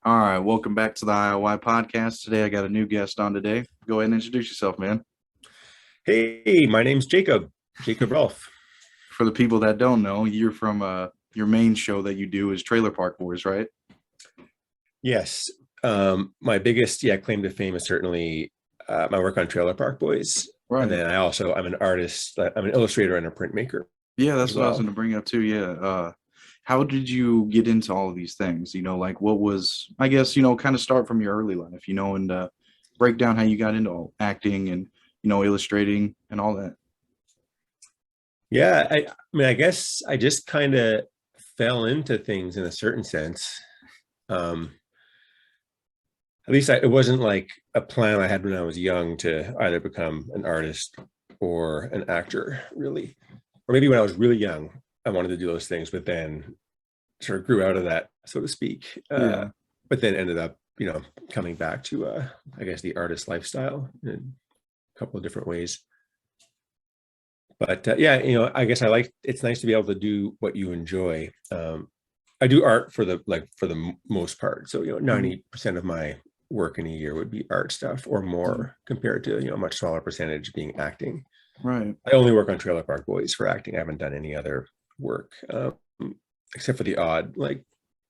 All right, welcome back to the IOY podcast. Today I got a new guest on today. Go ahead and introduce yourself, man. Hey, my name's Jacob Rolfe. For the people that don't know, you're from your main show that you do is Trailer Park Boys, right? Yes, my biggest claim to fame is certainly my work on Trailer Park Boys, and Right. then I'm an artist. I'm an illustrator and a printmaker Yeah, as that's what I was well. going to bring up too. Yeah. How did you get into all of these things? Like what was, I guess, kind of start from your early life, and break down how you got into all acting and, illustrating and all that. I guess I just kind of fell into things in a certain sense. Um, at least it wasn't like a plan I had when I was young to either become an artist or an actor, really. Or maybe when I was really young, I wanted to do those things, but then sort of grew out of that, so to speak. Yeah. But then ended up, coming back to, I guess, the artist lifestyle in a couple of different ways. But I guess it's nice to be able to do what you enjoy. I do art for the most part. So, Mhm. 90% of my work in a year would be art stuff or Yeah. more compared to, a much smaller percentage being acting. Right. I only work on Trailer Park Boys for acting. I haven't done any other work, except for the odd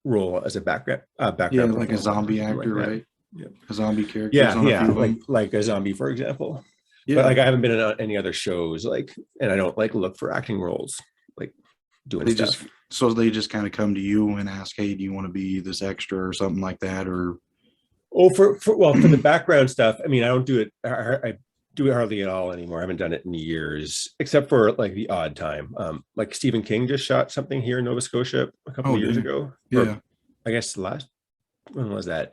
role as a Yeah, background like a performer or zombie something like actor, that. right? Yeah, A zombie characters yeah, on a yeah. few of like them. like a zombie, for example. But Yeah. like I haven't been in any other shows, and I don't look for acting roles, like doing They just stuff. so they just kind of come to you and ask, "Hey, do you want to be this extra or something like that?" Or Oh, for the background stuff, I mean, I don't do it. I do it hardly at all anymore. I haven't done it in years, except for like the odd time. Like Stephen King just shot something here in Nova Scotia a couple oh, of years did ago, or yeah, I guess last when was that?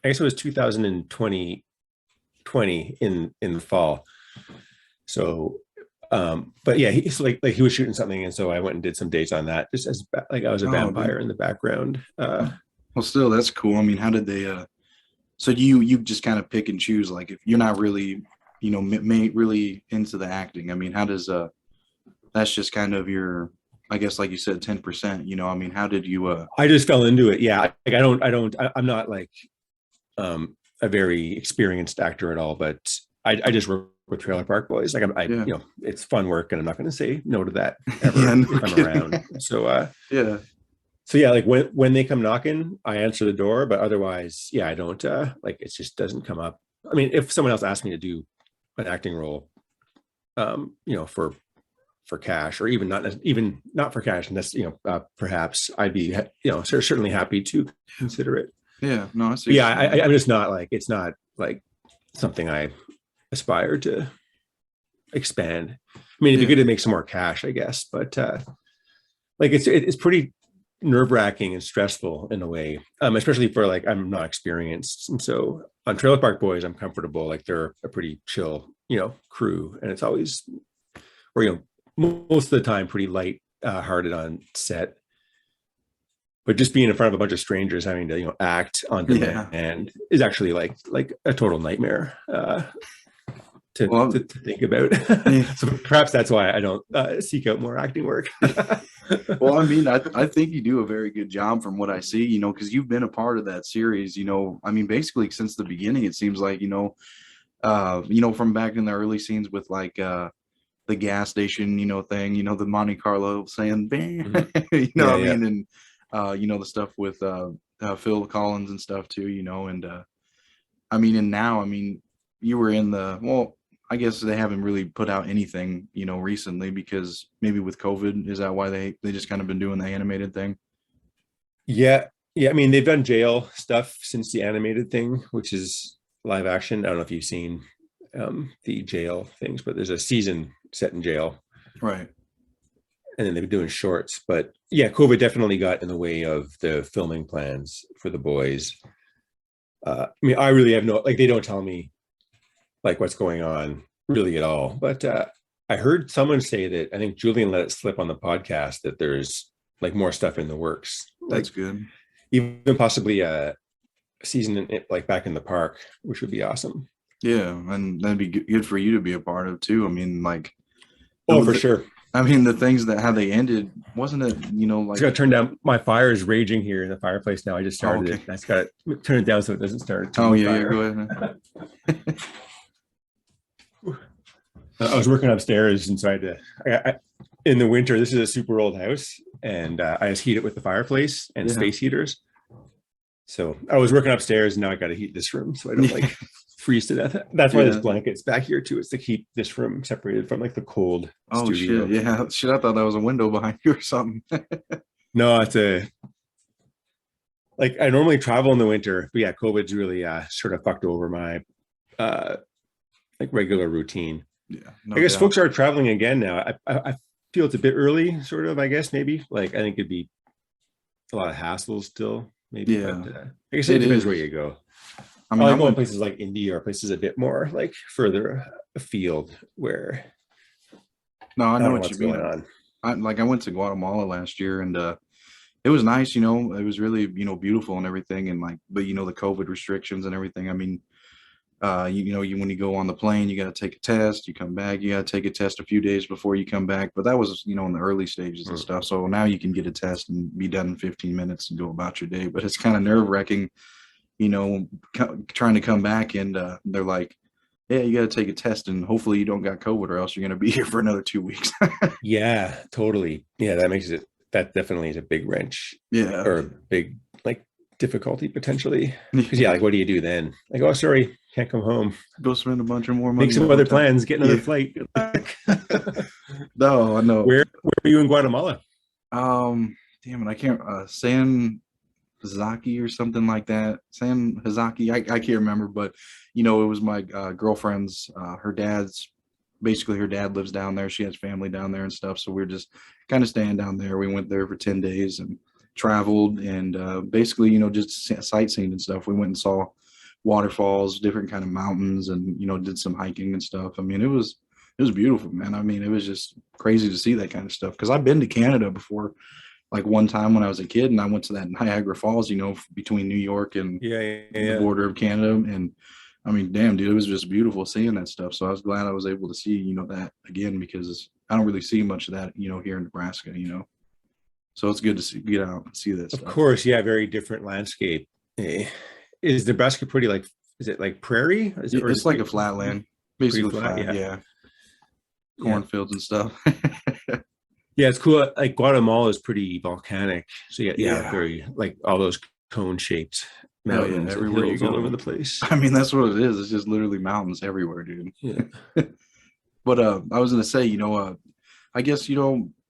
I guess it was 2020 in the fall. So, but yeah, he's like he was shooting something, and so I went and did some dates on that, just as like I was a oh, dude. vampire in the background. Well, still, that's cool. I mean, how did they? So you just kind of pick and choose, like if you're not really, really into the acting. I mean, how does that's just kind of your, I guess, like you said, 10%. I mean, how did you I just fell into it. Yeah, like I'm not like a very experienced actor at all, but I just work with Trailer Park Boys. Yeah, it's fun work, and I'm not going to say no to that yeah, ever no if I'm kidding. around. Yeah, So yeah, like when they come knocking, I answer the door, but otherwise, yeah, I don't like it just doesn't come up. I mean, if someone else asked me to do an acting role, for cash, or even not for cash, and that's perhaps I'd be certainly happy to consider it. yeah. No, I see But what yeah, you're saying. I'm just not like it's not like something I aspire to expand. I mean, it'd be Yeah, good to make some more cash, I guess, but like it's pretty nerve wracking and stressful in a way, especially for like I'm not experienced, and so on Trailer Park Boys, I'm comfortable. Like they're a pretty chill, crew, and it's always or most of the time pretty light hearted on set. But just being in front of a bunch of strangers having to act on yeah. demand is actually like a total nightmare Well, to think about. yeah. So perhaps that's why I don't seek out more acting work. Well, I mean, I think you do a very good job from what I see, because you've been a part of that series, I mean, basically since the beginning, it seems like, from back in the early scenes with like the gas station, thing, the Monte Carlo saying, bang, Mhm. I Yeah, yeah. mean, and the stuff with Phil Collins and stuff too, and I mean, and now, I mean, you were in well, I guess they haven't really put out anything, recently because maybe with COVID, is that why they just kind of been doing the animated thing? Yeah, yeah. I mean, they've done jail stuff since the animated thing, which is live action. I don't know if you've seen the jail things, but there's a season set in jail, Right. and then they've been doing shorts. But yeah, COVID definitely got in the way of the filming plans for the boys. I mean, I really have no like. They don't tell me like what's going on really at all. But I heard someone say that I think Julian let it slip on the podcast that there's like more stuff in the works, That's like good. even possibly a season like back in the park, which would be awesome. Yeah, and that'd be good for you to be a part of too. I mean, like the, Oh, for the sure. I mean, the things that how they ended, wasn't it, Just like, got to turn down. My fire is raging here in the fireplace now. I just oh, started it. okay. I just got to turn it down so it doesn't start a Oh, TV yeah, yeah, go fire. ahead, man. I was working upstairs, and so I had to. In the winter, this is a super old house, and I just heat it with the fireplace and Yeah. space heaters. So I was working upstairs, and now I got to heat this room so I don't Yeah. like freeze to death. That's why this Yeah. blanket's back here too. It's to keep this room separated from like the cold Oh, shit. studio. Yeah. Shit, I thought that was a window behind you or something. No, it's a like I normally travel in the winter, but yeah, COVID's really sort of fucked over my uh like regular routine. Yeah, I no guess doubt. folks are traveling again now. I feel it's a bit early, sort of. I guess maybe like I think it'd be a lot of hassles still, maybe, but Yeah, I guess it it depends where is. you go. I I mean, I like going went, places like India or places a bit more like further afield where no, I I know don't know what you what's going mean. on. I went to Guatemala last year, and it was nice, it was really, beautiful and everything. And like, but the COVID restrictions and everything. I mean, when you go on the plane, you got to take a test. You come back, you got to take a test a few days before you come back. But that was, in the early stages and Mm. stuff. So now you can get a test and be done in 15 minutes and go about your day. But it's kind of nerve wracking, trying to come back, and they're like, yeah, you got to take a test, and hopefully you don't got COVID, or else you're going to be here for another 2 weeks. Yeah, totally. Yeah, that makes it, that definitely is a big wrench Yeah. or a big like difficulty potentially. Because yeah, Yeah. like what do you do then? Like, oh, sorry, can't come home. Go spend a bunch of more Make money in a some other hotel. plans, get another Yeah. flight. Good luck. No, I know. Where are you in Guatemala? Damn it, I can't. San Zaki or something like that. San Hazaki. I can't remember, but it was my girlfriend's. Basically her dad lives down there. She has family down there and stuff. So we are just kind of staying down there. We went there for 10 days and traveled, and basically just sightseeing and stuff. We went and saw waterfalls, different kind of mountains, and did some hiking and stuff. I mean, it was beautiful, man. I mean, it was just crazy to see that kind of stuff, because I've been to Canada before, like one time when I was a kid, and I went to that Niagara Falls, between New York and Yeah, yeah, the yeah. border of Canada. And I mean, damn, dude, it was just beautiful seeing that stuff. So I was glad I was able to see, that again, because I don't really see much of that, here in Nebraska. So it's good to get out and see that Of stuff. course, yeah, very different landscape. Eh, Is Nebraska pretty like? Is it like prairie? Is it, or is It's like a it flatland, pretty basically flat? flat. Yeah, Yeah. yeah, Cornfields and stuff. yeah. It's cool. Like Guatemala is pretty volcanic, so yeah, yeah, Yeah. very like all those cone-shaped Oh yeah. mountains and Everywhere you hills all over go. the place. I mean, that's what it is. It's just literally mountains everywhere, dude. Yeah. But I was gonna say, I guess,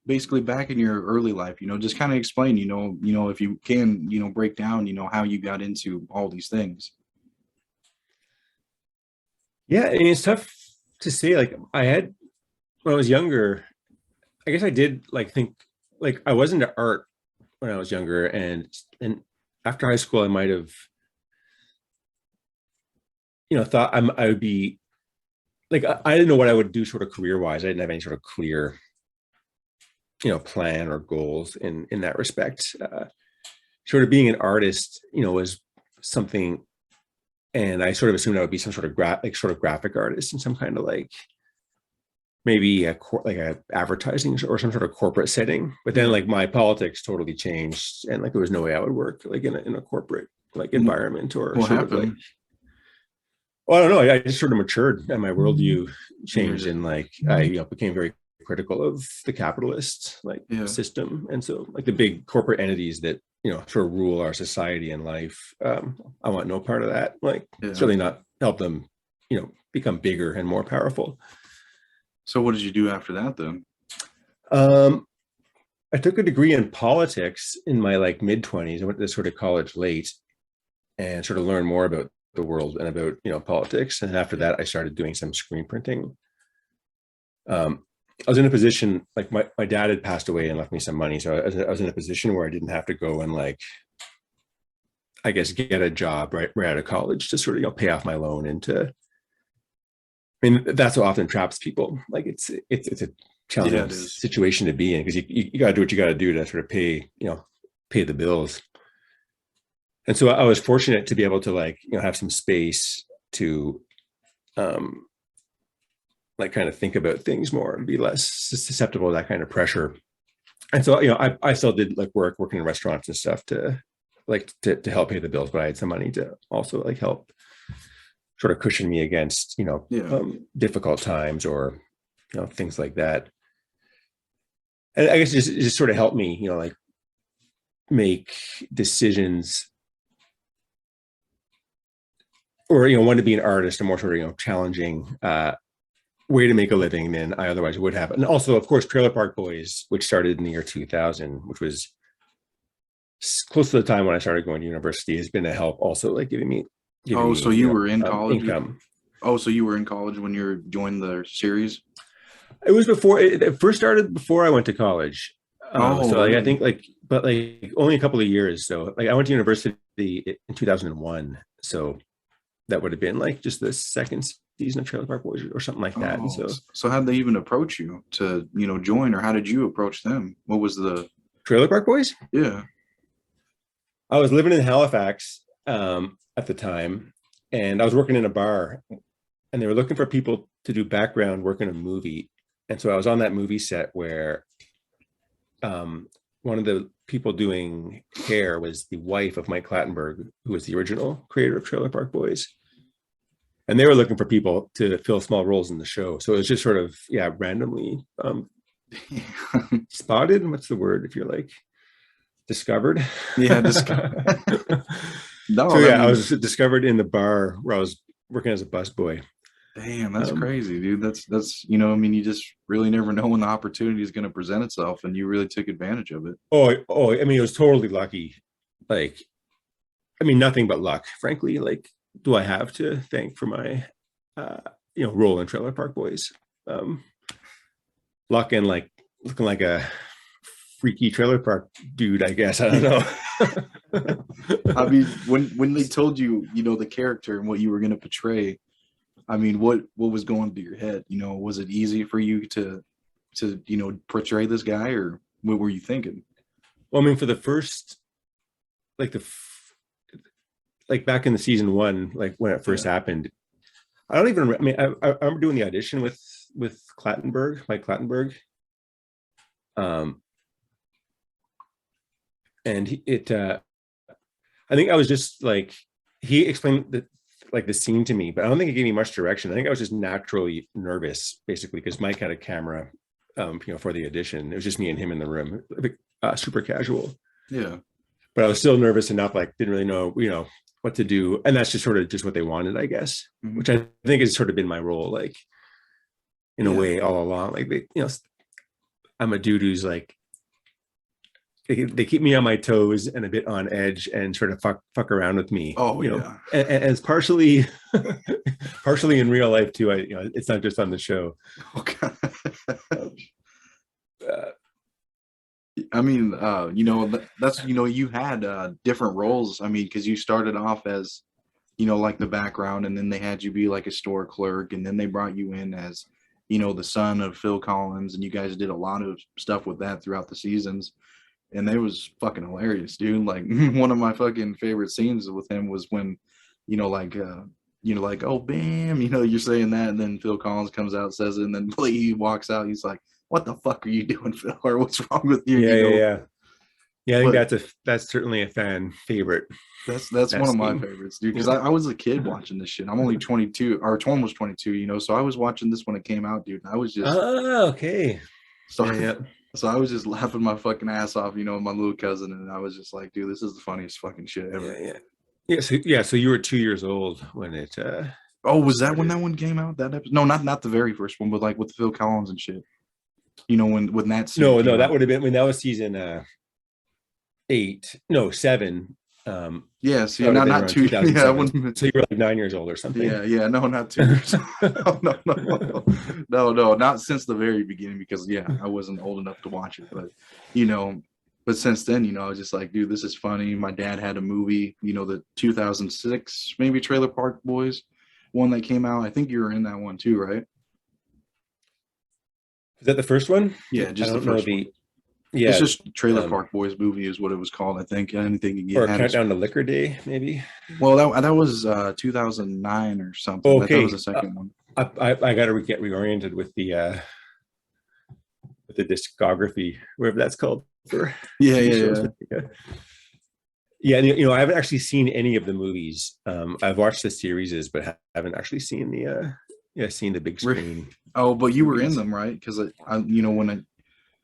basically back in your early life, just kind of explain, if you can, break down, how you got into all these things. Yeah, and it's tough to say. Like I had when I was younger, I guess I did like think like I was into art when I was younger, and after high school, I might have thought I would be like I didn't know what I would do sort of career wise. I didn't have any sort of clear plan or goals in that respect. Sort of being an artist, was something, and I sort of assumed I would be some sort of graphic artist in some kind of like maybe like a advertising or some sort of corporate setting. But then Yeah. like my politics totally changed, and like there was no way I would work like in a corporate like environment or What sort of like, happened? well, I don't know. I just sort of matured and my worldview And you're changed, just, and like I became very critical of the capitalist like yeah, system, and so like the big corporate entities that sort of rule our society and life. I want no part of that. Like yeah. certainly not help them, become bigger and more powerful. So what did you do after that then? Um, I took a degree in politics in my like mid 20s. I went to sort of college late and sort of learned more about the world and about politics. And after that, I started doing some screen printing. I was in a position like my dad had passed away and left me some money, so I was in a position where I didn't have to go and like I guess get a job right out of college to sort of pay off my loan and to. I mean, that's what often traps people. Like it's a Yeah, challenging it is. situation to be in because you got to do what you got to do to sort of pay the bills. And so I was fortunate to be able to like have some space to like kind of think about things more and be less susceptible to that kind of pressure. And so, you know, I still did like working in restaurants and stuff to like to help pay the bills, but I had some money to also like help sort of cushion me against, you know, Yeah. difficult times or, you know, things like that. And I guess it just sort of helped me, you know, like make decisions or, you know, want to be an artist, a more sort of, you know, challenging way to make a living than I otherwise would have. And also, of course, Trailer Park Boys, which started in the year 2000, which was close to the time when I started going to university, has been a help also, like giving me, Oh, so you you know, were in college? income. Oh, so you were in college when you joined the series? It was before it first started before I went to college. Oh, So like I really? think like, but like only a couple of years. So like I went to university in 2001. So that would have been like just the second season of Trailer Park Boys or something like that. And Oh, so so how'd they even approach you to, join, or how did you approach them? What was the, Trailer Park Boys, yeah. I was living in Halifax at the time, and I was working in a bar, and they were looking for people to do background work in a movie. And so I was on that movie set where one of the people doing hair was the wife of Mike Clattenburg, who was the original creator of Trailer Park Boys. And they were looking for people to fill small roles in the show. So it was just sort of, yeah, randomly spotted. What's the word if you're like discovered? Yeah, just So no, I yeah, I mean, was discovered in the bar where I was working as a busboy. damn, that's Um, crazy, dude. That's I mean, you just really never know when the opportunity is going to present itself, and you really took advantage of it. I mean, it was totally lucky. Like, I mean, nothing but luck, frankly. Like, do I have to thank for my, uh, you know, role in Trailer Park Boys? Um, Luck and like looking like a freaky trailer park dude, I guess. I don't know. I mean, when they told you, the character and what you were going to portray, I mean, what was going through your head? Was it easy for you to portray this guy, or what were you thinking? Well, I mean, for the first, like like back in the season one, like when it first Yeah. happened, I don't even. I mean, I remember doing the audition with Clattenburg, Mike Clattenburg, and I think I was just like he explained the scene to me, but I don't think it gave me much direction. I think I was just naturally nervous, basically, because Mike had a camera, for the audition. It was just me and him in the room, super casual. Yeah. But I was still nervous enough, like didn't really know, what to do, and that's just sort of just what they wanted, I guess, Mhm. which I think has sort of been my role, like in a Yeah. way all along. Like I'm a dude who's like they keep me on my toes and a bit on edge and sort of fuck around with me. Oh, yeah. And it's partially partially in real life too. It's not just on the show. Okay. Uh, I mean, that's you had different roles. I mean, because you started off as like the background, and then they had you be like a store clerk, and then they brought you in as the son of Phil Collins, and you guys did a lot of stuff with that throughout the seasons, and it was fucking hilarious, dude. Like one of my fucking favorite scenes with him was when like, oh bam, you're saying that, and then Phil Collins comes out, says it, and then he walks out, he's like, what the fuck are you doing, Phil, or what's wrong with you? yeah. I think But that's certainly a fan favorite. that's That one of my scene. favorites, dude, because I was a kid watching this shit. I'm only 22, or Twan was 22, so I was watching this when it came out, dude, and I was just Okay. so Yeah. so I was just laughing my fucking ass off, with my little cousin, and I was just like, dude, this is the funniest fucking shit ever. So you were 2 years old when it Oh, was that when started. that one came out? That episode? No, not the very first one, but like with Phil Collins and shit. When that scene No, came that out. would have been when that was season 8, no 7. Yeah, see, That would have been not around two. Yeah, I 2007. wouldn't. So you were like 9 years old or something. Yeah, no, not 2 years. No, not since the very beginning, because I wasn't old enough to watch it, but since then, I was just like, dude, this is funny. My dad had a movie, the 2006 maybe Trailer Park Boys one that came out. I think you were in that one too, right? Is that the first one? Yeah, I just the don't know first one. the It's yeah, just Trailer Park Boys movie is what it was called, I think. I didn't think it or had its. Countdown to Liquor Day, maybe. Well, that was 2009 or something. That was Okay, the second one. I got to get reoriented with the discography, whatever that's called for Yeah, TV yeah, shows. yeah. Yeah, and you know, I haven't actually seen any of the movies. I've watched the series, but haven't actually seen the seen the big screen Oh, but you were in movies. them, right? Because you know, when I,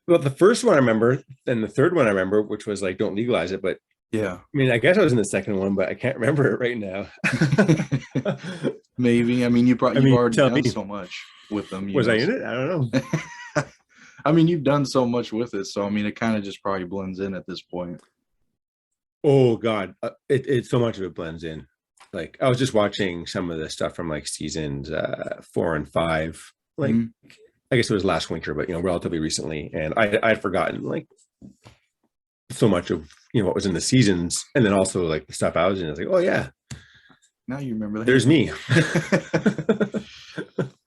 Well, the first one I remember, and the third one I remember, which was like "Don't Legalize It." But yeah, I mean, I guess I was in the second one, but I can't remember it right now. maybe. I mean, I you've mean, already tell me, done so much with them, you was I know. in it? I don't know. I mean, you've done so much with it, so I mean, it kind of just probably blends in at this point. Oh God, it so much of it blends in. Like I was just watching some of the stuff from like seasons 4 and 5. Like Mhm. I guess it was last winter, but you know, relatively recently, and I'd forgotten like so much of what was in the seasons, and then also like the stuff I was in. I was like, oh yeah, Now you remember there's me. that.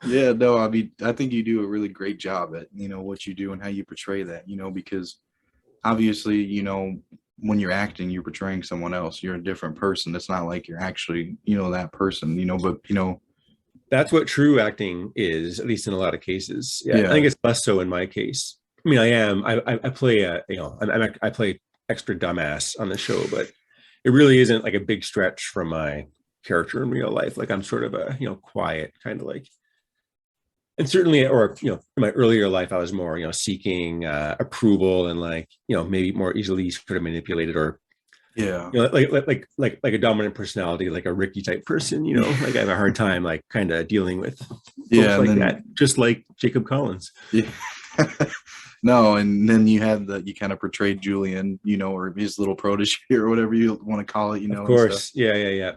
Yeah, no, I mean, I think you do a really great job at, what you do and how you portray that, because obviously, when you're acting, you're portraying someone else. You're a different person. It's not like you're actually, that person, but, That's what true acting is, at least in a lot of cases. Yeah, I yeah, think it's less so in my case. I mean, I am. I play a I play extra dumbass on the show, but it really isn't like a big stretch from my character in real life. Like I'm sort of a quiet kind of like, and certainly, or in my earlier life, I was more seeking approval and like maybe more easily sort of manipulated, or yeah, like a dominant personality, like a Ricky type person. Like I have a hard time like kind of dealing with folks yeah. And like that, then, just like Jacob Collins. yeah. No, and then you had you kind of portrayed Julian, or his little protege or whatever you want to call it, Of and stuff. course, yeah.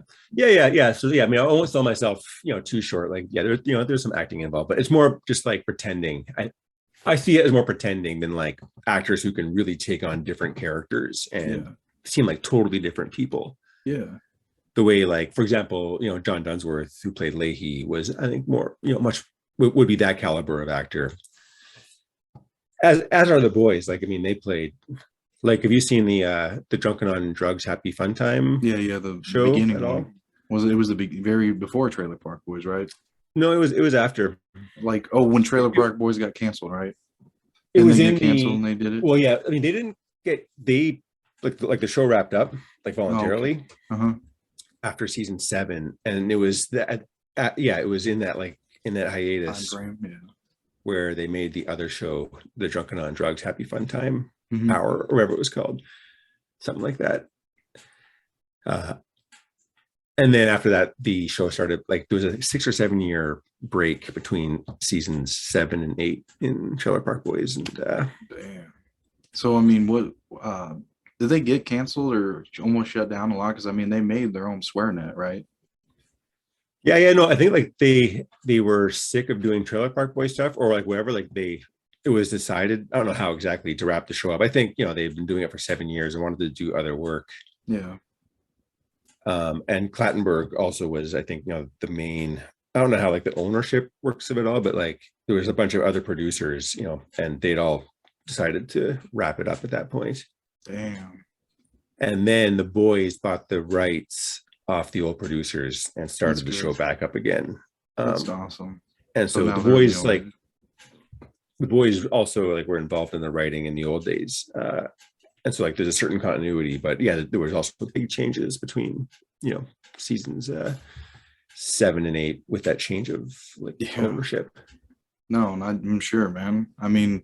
So yeah, I mean, I won't sell myself, too short. Like, yeah, there's some acting involved, but it's more just like pretending. I see it as more pretending than like actors who can really take on different characters and Yeah, seem like totally different people. yeah, The way, like, for example, John Dunsworth, who played Leahy, was, I think, more, much would be that caliber of actor. As are the boys. Like, I mean, they played. Like, have you seen the Drunken on Drugs Happy Fun Time yeah, yeah. The show beginning at all? one was it was the very before Trailer Park Boys, right? No, it was after. Like, oh, when Trailer Park Boys got canceled, right? It Didn't was they get in canceled the and they did it? well, yeah. I mean, they like the show wrapped up like Oh, okay. voluntarily Uh-huh. after season 7, and it was that yeah, it was in that like in that Time hiatus frame, yeah. where they made the other show, the Drunken on Drugs Happy Fun Time Hmm. Hour, or whatever it was called, something like that. Uh, and then after that, the show started. Like there was a 6 or 7 year break between seasons 7 and 8 in Trailer Park Boys, and Damn. So, I mean, what did they get canceled or almost shut down a lot? Because I mean, they made their own swear net, right? yeah, no, I think like they were sick of doing Trailer Park Boy stuff, or like whatever. Like it was decided. I don't know how exactly to wrap the show up. I think they've been doing it for 7 years and wanted to do other work. Yeah. And Clattenburg also was, I think, the main. I don't know how like the ownership works of it all, but like there was a bunch of other producers, and they'd all decided to wrap it up at that point. Damn. And then the boys bought the rights off the old producers and That's started the show good. back up again. That's awesome. And So so now they're the owners. the boys also like were involved in the writing in the old days. And so like there's a certain continuity, but yeah, there was also big changes between, seasons 7 and 8 with that change of like Yeah. ownership. No, I'm sure, man. I mean,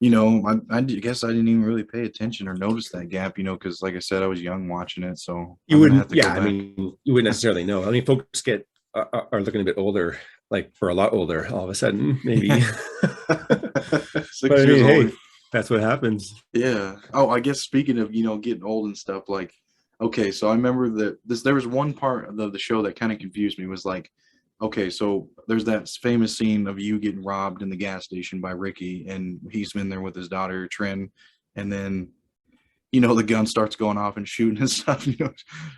I guess I didn't even really pay attention or notice that gap, because like I said, I was young watching it, so You I'm gonna have wouldn't, to go yeah, I back. mean, you wouldn't necessarily know. I mean, folks are looking a bit older, like for a lot older all of a sudden, maybe. But Six I years mean, hey, older. that's what happens. Yeah. Oh, I guess speaking of, getting old and stuff, like, okay, so I remember that there was one part of the show that kind of confused me, was like, okay, so there's that famous scene of you getting robbed in the gas station by Ricky, and he's been there with his daughter, Trin, and then, the gun starts going off and shooting and stuff,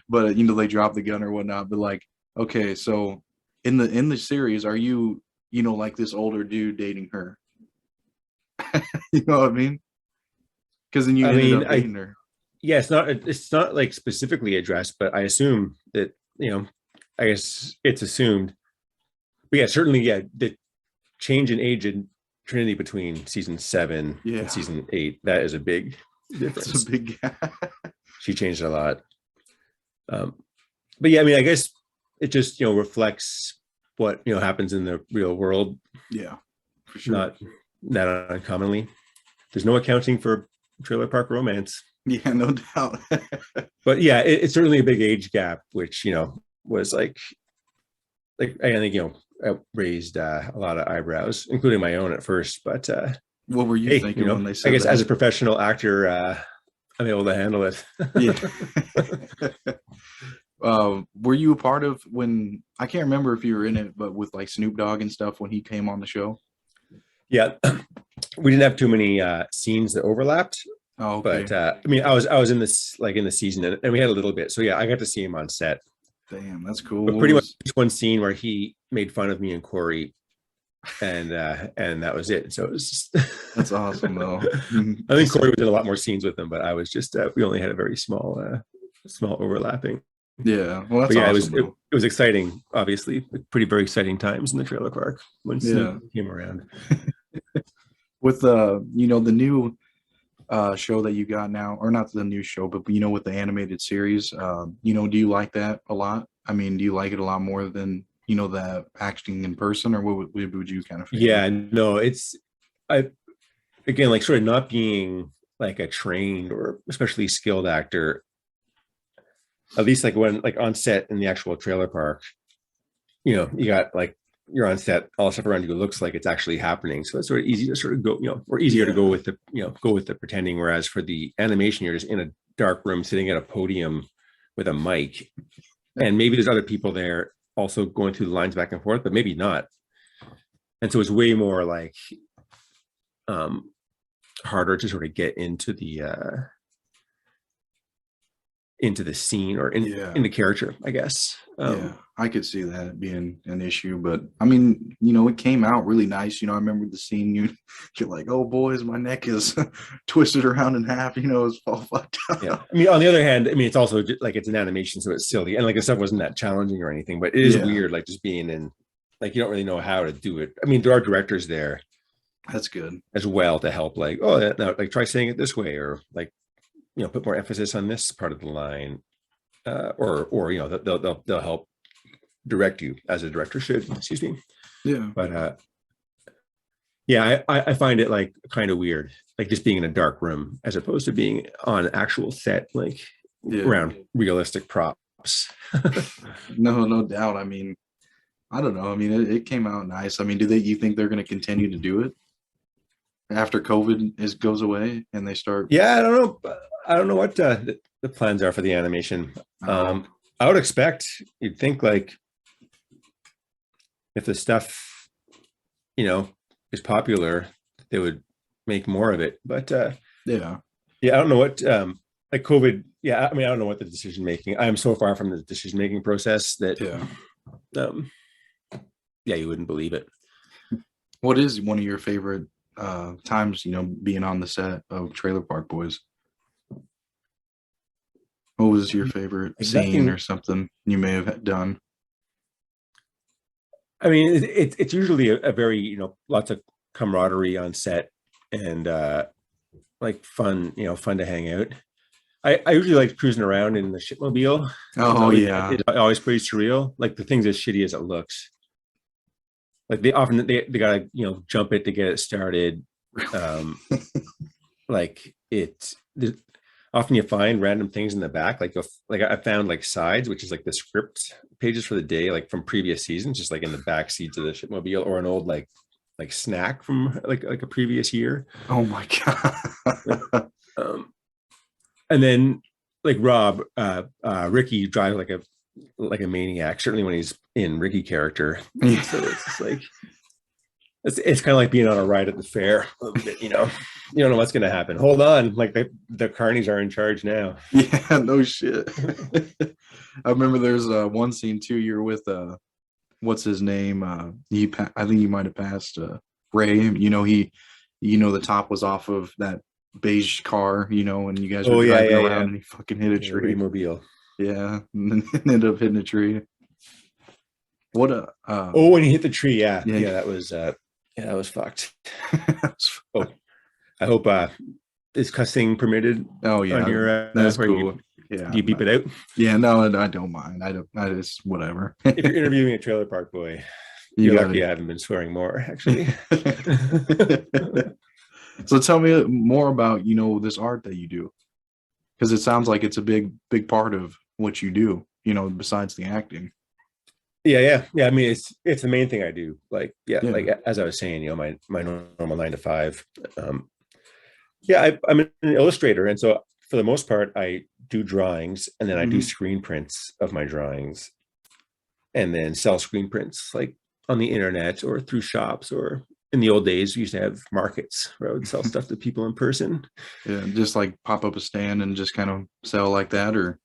but, they drop the gun or whatnot. But like, okay, so in the series, are you, like this older dude dating her? You know what I mean? Because then you I ended mean, up dating her. yeah, it's not like specifically addressed, but I assume that, I guess it's assumed But yeah, certainly, yeah, the change in age in Trinity between season 7 Yeah, and season 8, that is a big it's a difference. big gap. She changed a lot. Um, but yeah, I mean, I guess it just, reflects what, happens in the real world, Yeah, for sure. not that uncommonly. There's no accounting for trailer park romance. Yeah, no doubt. But yeah, it's certainly a big age gap, which, was like I think, raised a lot of eyebrows, including my own at first. But What were you hey, thinking when they I said guess as a that? professional actor, I'm able to handle it. Yeah. Were you a part of when, I can't remember if you were in it, but with like Snoop Dogg and stuff when he came on the show? Yeah, we didn't have too many scenes that overlapped, Oh, okay. but I mean, I was in this like in the season, and we had a little bit. So yeah, I got to see him on set, Damn, that's cool. but What pretty much was just one scene where he made fun of me and Corey, and that was it. So it was just that's awesome though. I think Corey was in a lot more scenes with them, but I was just we only had a very small overlapping. Yeah, well, But that's yeah, it awesome was it, though. it was exciting. Obviously, pretty very exciting times in the trailer park when Yeah, Snoop came around. with the new show that you got now, or not the new show, but with the animated series, do you like that a lot? I mean, do you like it a lot more than the acting in person, or what would you kind of favor? Yeah, no, it's I again like sort of not being like a trained or especially skilled actor. At least like when like on set in the actual trailer park, you got like you're on set, all the stuff around you looks like it's actually happening. So it's sort of easy to sort of go, or easier to go Yeah, with the pretending. Whereas for the animation, you're just in a dark room sitting at a podium with a mic. And maybe there's other people there also going through the lines back and forth, but maybe not. And so it's way more like um harder to sort of get into the scene or in yeah. the character, I guess. Yeah, I could see that being an issue, but I mean, it came out really nice. I remember the scene you're like, oh boys, my neck is twisted around in half, it's all fucked Yeah, up. I mean, on the other hand, I mean, it's also like it's an animation, so it's silly, and like the stuff wasn't that challenging or anything, but it is Yeah, weird, like just being in, like you don't really know how to do it. I mean, there are directors there that's good. as well to help, like, oh, no, like try saying it this way, or like put more emphasis on this part of the line, or they'll help direct you as a director should. Excuse me, Yeah, but yeah, I find it like kind of weird, like just being in a dark room as opposed to being on an actual set, like yeah. around realistic props. No, no doubt. I mean, I don't know. I mean, it came out nice. I mean, you think they're going to continue to do it after COVID goes away and they start? Yeah, I don't know. I don't know what the plans are for the animation. Oh, I would expect you'd think like if the stuff is popular, they would make more of it. But yeah, yeah, I don't know what like COVID. Yeah, I mean, I don't know what the decision making. I am so far from the decision making process that yeah. um, yeah, you wouldn't believe it. What is one of your favorite times, being on the set of Trailer Park Boys? What was your favorite Like scene nothing. or something you may have done? I mean, it's usually a very lots of camaraderie on set and like fun to hang out. I usually like cruising around in the shipmobile. Oh yeah. It's always pretty surreal. Like the thing's as shitty as it looks. Like they gotta jump it to get it started. Um, like often you find random things in the back. Like I found like sides, which is like the script pages for the day, like from previous seasons, just like in the back seats of the shipmobile, or an old like snack from like a previous year. Oh my god. Um, and then like Rob, Ricky drives like a maniac, certainly when he's in Ricky character. Yeah. So it's just like it's kind of like being on a ride at the fair a little bit, you don't know what's going to happen. Hold on, like the carnies are in charge now. Yeah, no shit. I remember there's one scene too. You're with what's his name? I think he might have passed Ray. The top was off of that beige car, and you guys were Oh yeah, driving yeah, around yeah. and he fucking hit a Yeah, tree. Raymobile. Yeah, and then ended up hitting a tree. What a Oh, when you hit the tree, yeah, yeah. that was fucked. Oh, I hope is cussing permitted Oh on yeah, your that's where cool. you Yeah, do you beep it out yeah. No, I don't mind. I don't. I just whatever. if you're interviewing a trailer park boy? You You're got lucky I haven't been swearing more, actually. it. So tell me more about this art that you do, because it sounds like it's a big part of what you do. Besides the acting. Yeah. I mean, it's the main thing I do. Like, yeah, Yeah. like as I was saying, my normal 9 to 5. Um, yeah, I'm an illustrator, and so for the most part, I do drawings, and then I do Hmm. screen prints of my drawings, and then sell screen prints like on the internet or through shops, or in the old days we used to have markets where I would sell stuff to people in person. Yeah, just like pop up a stand and just kind of sell like that, or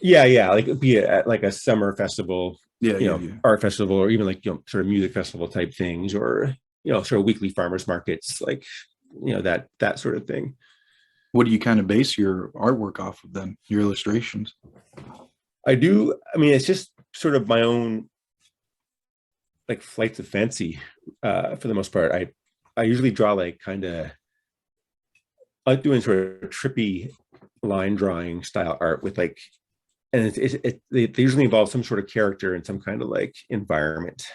Yeah, like it'd be at like a summer festival, yeah, yeah, yeah. art festival, or even like sort of music festival type things, or sort of weekly farmers markets, like that sort of thing. What do you kind of base your artwork off of then? Your illustrations? I do. I mean, it's just sort of my own like flights of fancy. For the most part, I usually draw like kind of I like doing sort of trippy line drawing style art with like, and they usually involve some sort of character and some kind of like environment.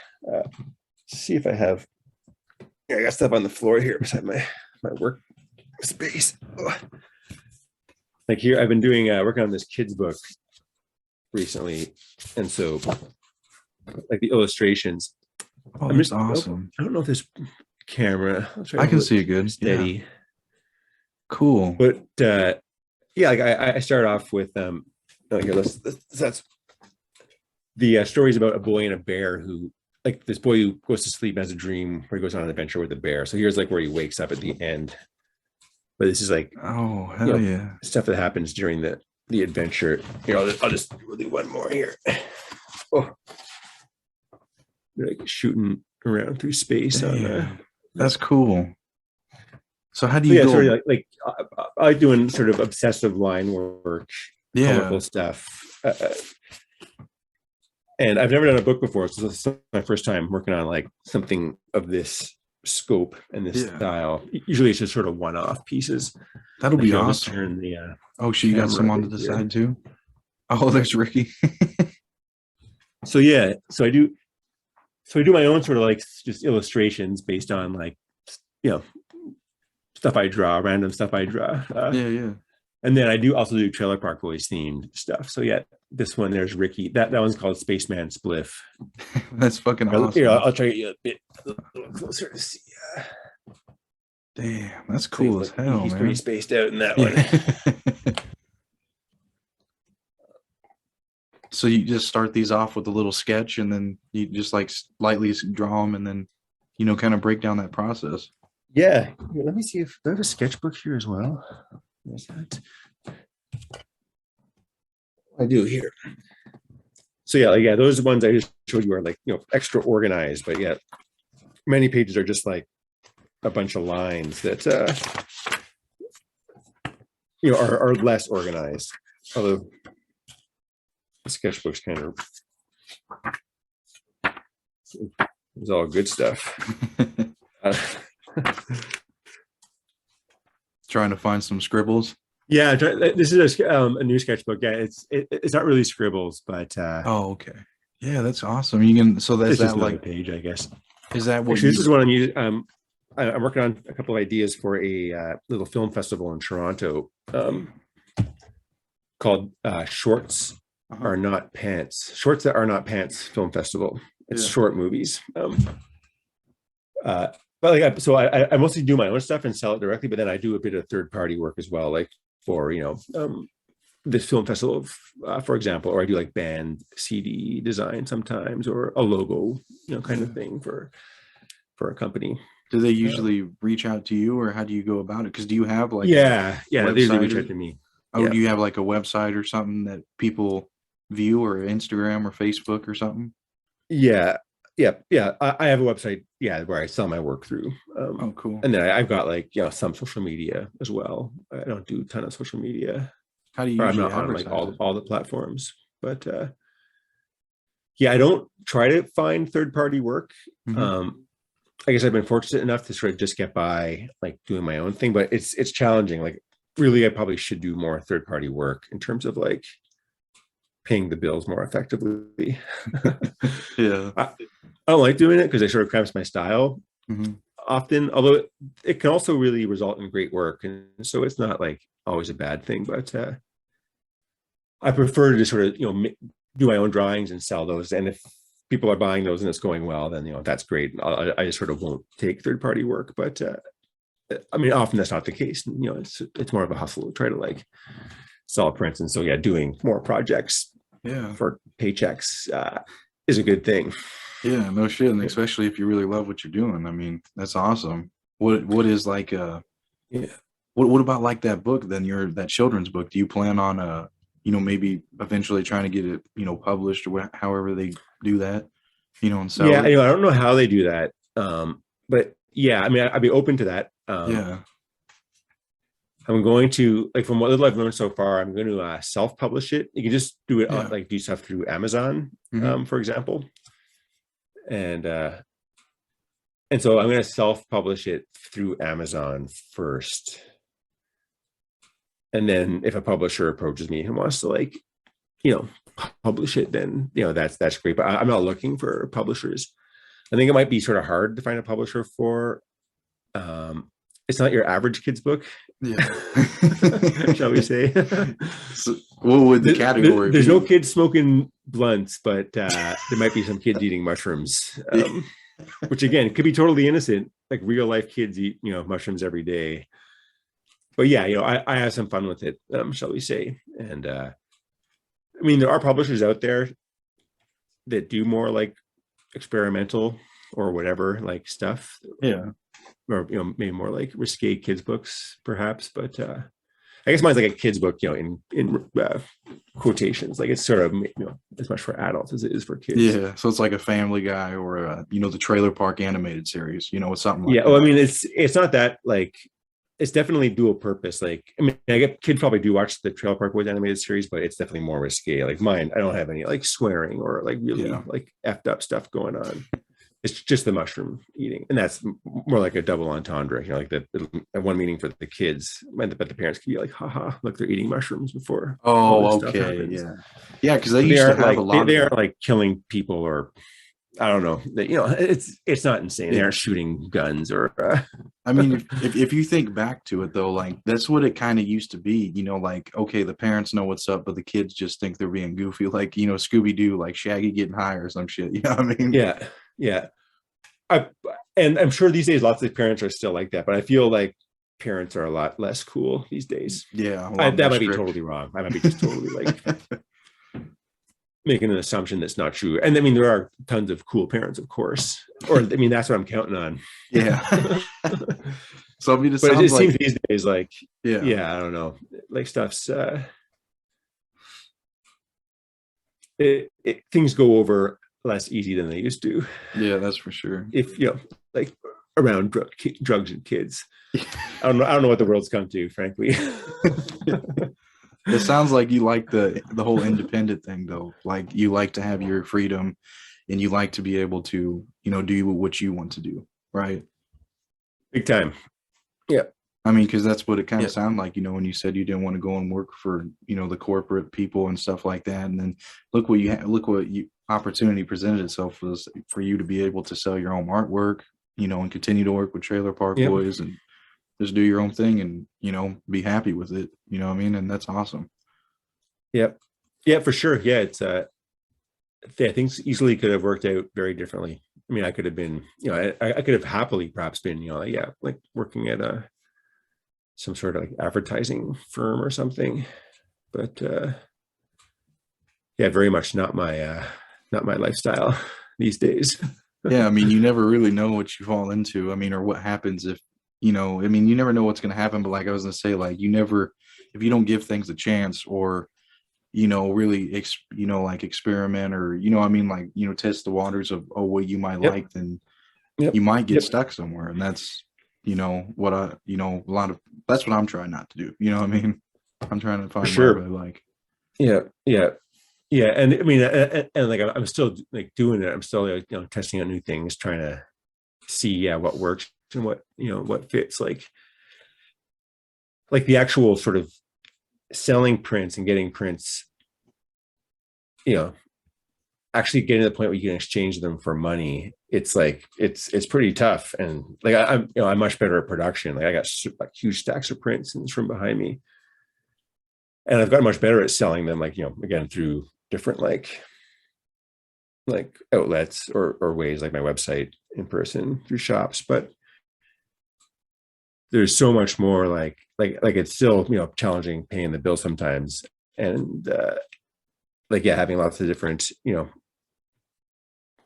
See if I have. Yeah, I got stuff on the floor here beside my work space. Ugh. Like here, I've been doing working on this kids book recently, and so like the illustrations. Oh, I'm that's just awesome. I don't know if this camera. I'll try I to can hold see it it good. steady. Yeah. Cool. But yeah, like I start off with oh, here, that's the stories about a boy and a bear who like this boy who goes to sleep and has a dream where he goes on an adventure with a bear. So here's like where he wakes up at the end. But this is like Oh, hell yeah. stuff that happens during the adventure. Here, I'll just do one more here. Oh, they're like shooting around through space on Damn. That's cool. So how do so you yeah, sort go? of like I doing sort of obsessive line work, Yeah. colorful stuff. And I've never done a book before, so this is my first time working on like something of this scope and this Yeah. style. Usually it's just sort of one-off pieces. That'll Like be I'll just awesome. turn the Oh, shit, you got camera some a onto bit the here. side too? Oh, there's Ricky. So yeah, so I do my own sort of like just illustrations based on like you know stuff I draw, random stuff I draw. Yeah, yeah. And then I do also do Trailer Park Boys themed stuff. So yeah, this one there's Ricky. That one's called Spaceman Spliff. That's fucking Here, awesome. I'll try to get you a little closer to see. Damn, that's So cool as hell, he's man. pretty spaced out in that one. Yeah. So you just start these off with a little sketch, and then you just like lightly draw them, and then kind of break down that process. Yeah. Here, let me see if do I have a sketchbook here as well. There's that. I do here. So yeah, those ones I just showed you are like extra organized, but yeah, many pages are just like a bunch of lines that are less organized. Although the sketchbook's kind of it's all good stuff. Trying to find some scribbles. Yeah, this is a new sketchbook. Yeah, it's not really scribbles, but Oh, okay. Yeah, that's awesome. You can so that's it's just that another like page, I guess. is that what Actually, you this is what I'm using. I'm working on a couple of ideas for a little film festival in Toronto called Shorts Are Not Pants. Shorts That Are Not Pants Film Festival. It's short movies. But like, so I mostly do my own stuff and sell it directly, but then I do a bit of third party work as well, like for this film festival, for example, or I do like band CD design sometimes, or a logo, kind of thing for a company. Do they usually reach out to you, or how do you go about it? Because do you have like yeah, they usually reach website out to me. oh, do you have like a website or something that people view, or Instagram or Facebook or something? Yeah. I have a website, where I sell my work through. Oh, cool. And then I've got like some social media as well. I don't do a ton of social media. How do you Or I'm usually not on like advertise it? all the platforms, but Yeah, I don't try to find third-party work. Hmm. I guess I've been fortunate enough to sort of just get by like doing my own thing, but it's challenging. Like really, I probably should do more third-party work in terms of like paying the bills more effectively. Yeah. I don't like doing it because it sort of cramps my style Hmm. often, although it can also really result in great work. And so it's not like always a bad thing, but I prefer to just sort of, do my own drawings and sell those. And if people are buying those and it's going well, then, that's great. I just sort of won't take third party work, but I mean, often that's not the case. It's more of a hustle to try to like sell prints. And so, yeah, doing more projects Yeah. for paychecks is a good thing. Yeah, no shit. And especially if you really love what you're doing. I mean, that's awesome. What is like Yeah. what about like that book then, that children's book? Do you plan on maybe eventually trying to get it, published or however they do that, and sell Yeah. it? I don't know how they do that. But yeah, I mean, I'd be open to that. Yeah. I'm going to like from what little I've learned so far, I'm going to self-publish it. You can just do it on Yeah. like do stuff through Amazon, Hmm. for example. And and so I'm going to self-publish it through Amazon first. And then if a publisher approaches me and wants to like, you know, publish it, then that's great. But I'm not looking for publishers. I think it might be sort of hard to find a publisher for. It's not your average kid's book, Yeah. shall we say? So what would the category There's no be? kids smoking blunts, but there might be some kids eating mushrooms, which again could be totally innocent. Like real life kids eat, mushrooms every day. But yeah, I have some fun with it, shall we say? And I mean, there are publishers out there that do more like experimental or whatever like stuff, Yeah. or maybe more like risque kids books, perhaps. But I guess mine's like a kid's book, in quotations. Like it's sort of as much for adults as it is for kids. Yeah. So it's like a Family Guy or the Trailer Park animated series, it's something like Yeah. Well, I that. mean, it's not that like it's definitely dual purpose. Like, I mean, I get kids probably do watch the Trailer Park Boys animated series, but it's definitely more risque. Like mine, I don't have any like swearing or like really Yeah. like effed up stuff going on. It's just the mushroom eating, and that's more like a double entendre. Like that one meaning for the kids, but the parents can be like, "Haha, look, they're eating mushrooms before all this Oh, stuff okay. happens." Yeah. Yeah, because they But they used to aren't have a like lot they of aren't like killing people, or I don't know. It's not insane. They yeah. aren't shooting guns or. I mean, if you think back to it though, like that's what it kind of used to be, like, okay, the parents know what's up, but the kids just think they're being goofy, like, Scooby Doo, like Shaggy getting high or some shit. You know what I mean? Yeah, yeah. I and I'm sure these days lots of parents are still like that, but I feel like parents are a lot less cool these days. Yeah, a lot That more might be strict. totally wrong. I might be just totally like making an assumption that's not true. And I mean, there are tons of cool parents, of course, or I mean, that's what I'm counting on. Yeah. So I mean, it But sounds it seems like these days like, yeah, yeah, I don't know, like stuff's things go over less easy than they used to. yeah, that's for sure. If like around drugs and kids. I don't know what the world's come to, frankly. It sounds like you like the whole independent thing though. Like you like to have your freedom and you like to be able to, do what you want to do, right? Big time. Yeah. I mean, because that's what it kind of Yeah. sounded like, when you said you didn't want to go and work for, the corporate people and stuff like that. And then look what opportunity presented itself for you to be able to sell your own artwork, and continue to work with Trailer Park Yep. Boys and just do your own thing and, be happy with it. You know what I mean? And that's awesome. Yep. Yeah, for sure. Yeah. It's things easily could have worked out very differently. I mean, I could have been, I could have happily perhaps been, like working at some sort of like advertising firm or something. But yeah, very much not my lifestyle these days. Yeah. I mean, you never really know what you fall into. I mean, or what happens if, I mean, you never know what's going to happen. But like I was going to say, like if you don't give things a chance or, really, like experiment or, I mean, like, test the waters of what you might Yep. like, then Yep. you might get Yep. stuck somewhere. And that's, that's what I'm trying not to do. You know what I mean? I'm trying to find what I sure. really like. Yeah. Yeah. Yeah, and I mean, and like I'm still like doing it. I'm still like, testing out new things, trying to see what works and what what fits. Like the actual sort of selling prints and getting prints, you know, actually getting to the point where you can exchange them for money. It's like it's pretty tough, and like I'm I'm much better at production. Like I got like huge stacks of prints in this room behind me, and I've gotten much better at selling them. Like again through different like outlets or ways like my website in person through shops, but there's so much more like it's still challenging paying the bill sometimes, and like having lots of different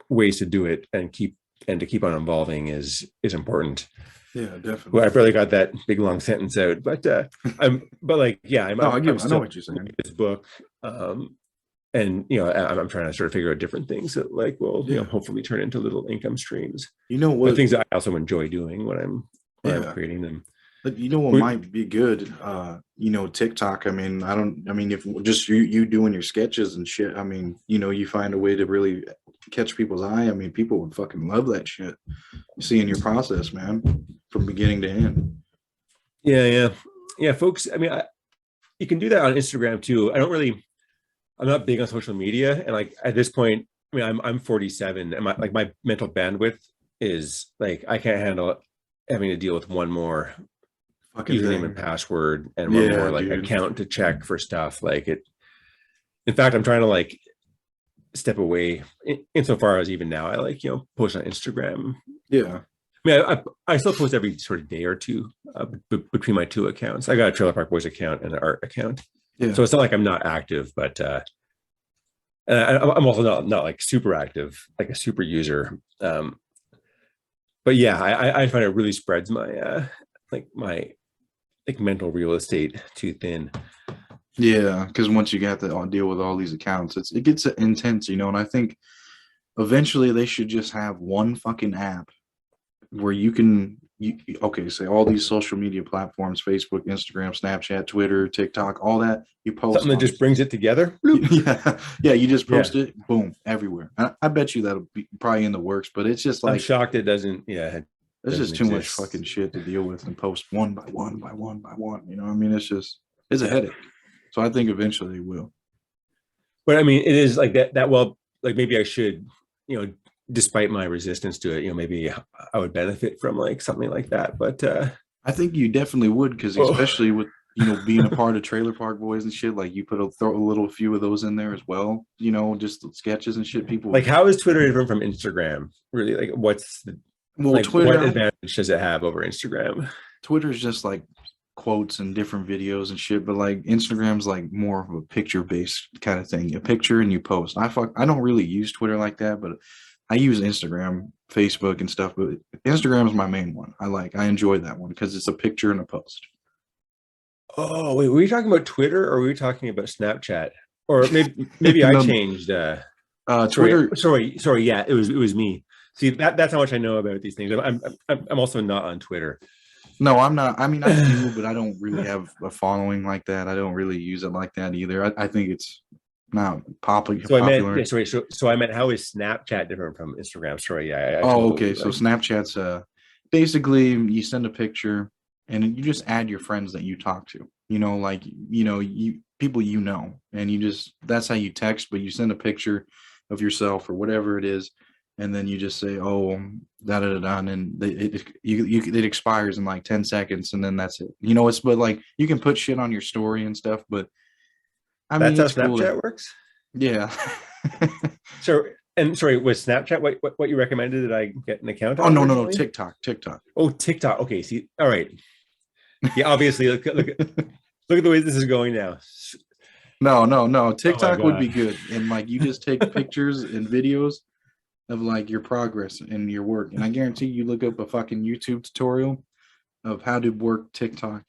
ways to do it and to keep on evolving is important. Yeah, Well, definitely. I barely got that big long sentence out, but but like No, I'm I know still what you're saying. this book, and I'm trying to sort of figure out different things that like will Yeah. hopefully turn into little income streams, You know but what? things that I also enjoy doing when I'm Yeah. creating them. But you know what might be good? TikTok. I mean, I mean, if just you doing your sketches and shit, I mean, you find a way to really catch people's eye. I mean, people would fucking love that shit. Seeing your process, man, from beginning to end. Yeah, folks. I mean, you can do that on Instagram too. I'm not big on social media, and like at this point, I mean, I'm 47, and my mental bandwidth is like I can't handle having to deal with one more Fucking username and thing. password and one more Yeah, like dude. account to check for stuff. Like it. In fact, I'm trying to like step away insofar as even now I like post on Instagram. Yeah. I mean, I still post every sort of day or two between my two accounts. I got a Trailer Park Boys account and an art account, Yeah. so it's not like I'm not active, but I'm also not like super active, like a super user. But yeah, I find it really spreads my my like mental real estate too thin. Yeah. Because once you got to deal with all these accounts, it gets intense, and I think eventually they should just have one fucking app where okay, say all these social media platforms, Facebook, Instagram, Snapchat, Twitter, TikTok, all that you post Something that on. just brings it together. Bloop. Yeah, you just Yeah, post it, boom, everywhere. I bet you that'll be probably in the works, but it's just I'm like shocked it doesn't. Yeah, it there's doesn't just too much fucking exist. shit to deal with and post one by one by one by one. You know what I mean? It's a Yeah, headache. So I think eventually they will. but I mean, it is like that. That well, like maybe I should, despite my resistance to it, maybe I would benefit from like something like that. But I think you definitely would, because oh, especially with being a part of Trailer Park Boys and shit, like you throw a little few of those in there as well. Just sketches and shit. People like would. how is Twitter different from Instagram? Really, like Well, like what advantage does it have over Instagram? Twitter's just like quotes and different videos and shit, but like Instagram's like more of a picture based kind of thing. A picture and you post. I don't really use Twitter like that, but I use Instagram, Facebook and stuff, but Instagram is my main one. I enjoy that one because it's a picture and a post. Oh wait, were we talking about Twitter or were we talking about Snapchat? Or maybe I No, changed. Sorry, Twitter. sorry. Yeah, it was me. See that's how much I know about these things. I'm also not on Twitter. No, I'm not. I mean, I do, but I don't really have a following like that. I don't really use it like that either. I think it's not So I meant yeah, popular. sorry. So I meant how is Snapchat different from Instagram? Sorry, yeah, I Oh, totally okay. So like. Snapchat's basically you send a picture and you just add your friends that you talk to. Like you people and you just that's how you text, but you send a picture of yourself or whatever it is, and then you just say, "Oh, da da da," da and it expires in like 10 seconds, and then that's it. It's but like you can put shit on your story and stuff, but I That's mean how it's cool to Snapchat works. yeah. So and sorry, was Snapchat what you recommended that I get an account Oh on no, originally? TikTok. Oh, TikTok. Okay, see, all right. Yeah, obviously, look at the way this is going now. No. Oh my TikTok would god. be good. And like you just take pictures and videos of like your progress and your work. And I guarantee you look up a fucking YouTube tutorial of how to work TikTok,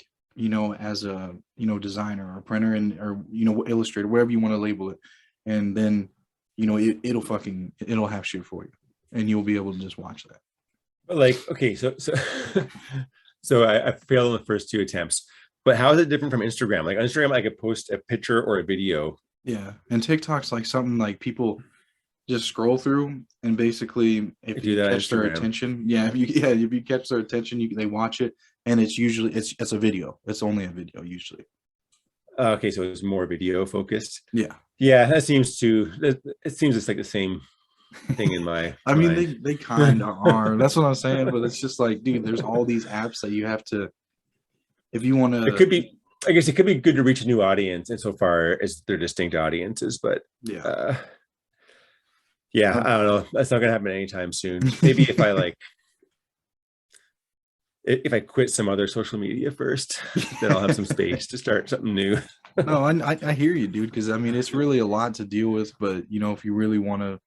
as a, designer or printer and or illustrator, whatever you want to label it. And then, it'll have shit for you. And you'll be able to just watch that. But like, okay, so I failed on the first two attempts. But how is it different from Instagram? Like on Instagram, I could post a picture or a video Yeah. And TikTok's like something like people just scroll through, and basically I if do you that on catch their Instagram. attention, yeah, if you catch their attention, they watch it, and it's usually it's a video. It's only a video usually. Okay, so it's more video focused. Yeah. Yeah, that seems to. It seems it's like the same thing in my I mean, mind. they kind of are. That's what I'm saying. But it's just like, dude, there's all these apps that you have to, if you want It to, could be, I guess, it could be good to reach a new audience insofar as they're distinct audiences, but yeah. uh, yeah, Um, I don't know. That's not gonna happen anytime soon. Maybe if I quit some other social media first, then I'll have some space to start something new. no, I hear you, dude. Because I mean, it's really a lot to deal with. But if you really want to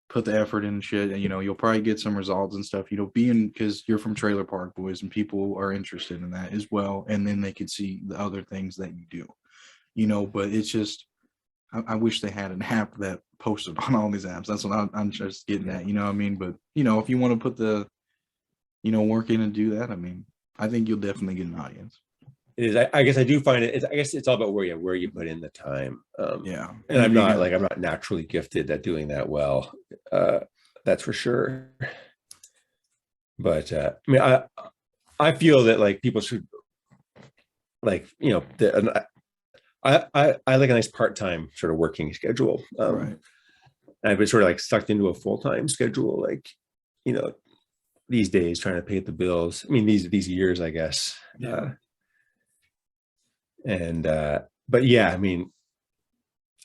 put the effort in shit, and you'll probably get some results and stuff. Being because you're from Trailer Park Boys, and people are interested in that as well, and then they could see the other things that you do. But it's just I wish they had an app that posted on all these apps. That's what I'm just getting at. You know what I mean? But if you want to put the work in and do that, I mean, I think you'll definitely get an audience. It is. I guess I do find it. I guess it's all about where you put in the time. Yeah, And and being I'm not naturally gifted at doing that well. Uh, that's for sure. But I mean, I feel that like people should I like a nice part time sort of working schedule. right. I've been sort of like sucked into a full time schedule, like you know these days trying to pay the bills. I mean these years, I guess. Yeah. And but yeah, I mean,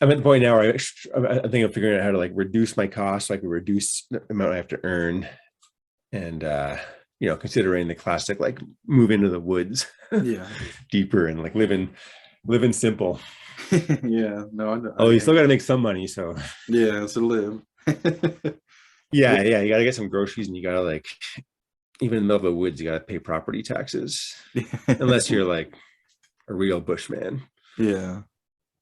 I'm at the point now where I think I'm figuring out how to like reduce my costs, so I can reduce the amount I have to earn, and considering the classic like move into the woods Yeah. deeper and like living simple. Yeah. No, Oh, you still got to make some money, so yeah, it's a live. yeah, What? yeah, you got to get some groceries, and you got to like even in the middle of the woods, you got to pay property taxes, unless you're like a real bushman. Yeah.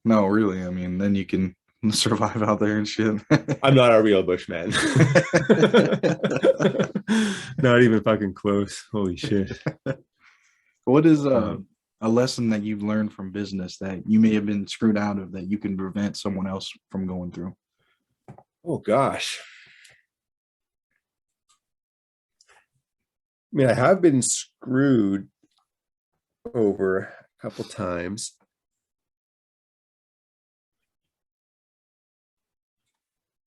No, really. I mean, then you can survive out there and shit. I'm not a real bushman. Not even fucking close. Holy shit. What is Um, a lesson that you've learned from business that you may have been screwed out of that you can prevent someone else from going through? oh gosh. I mean, I have been screwed over a couple times.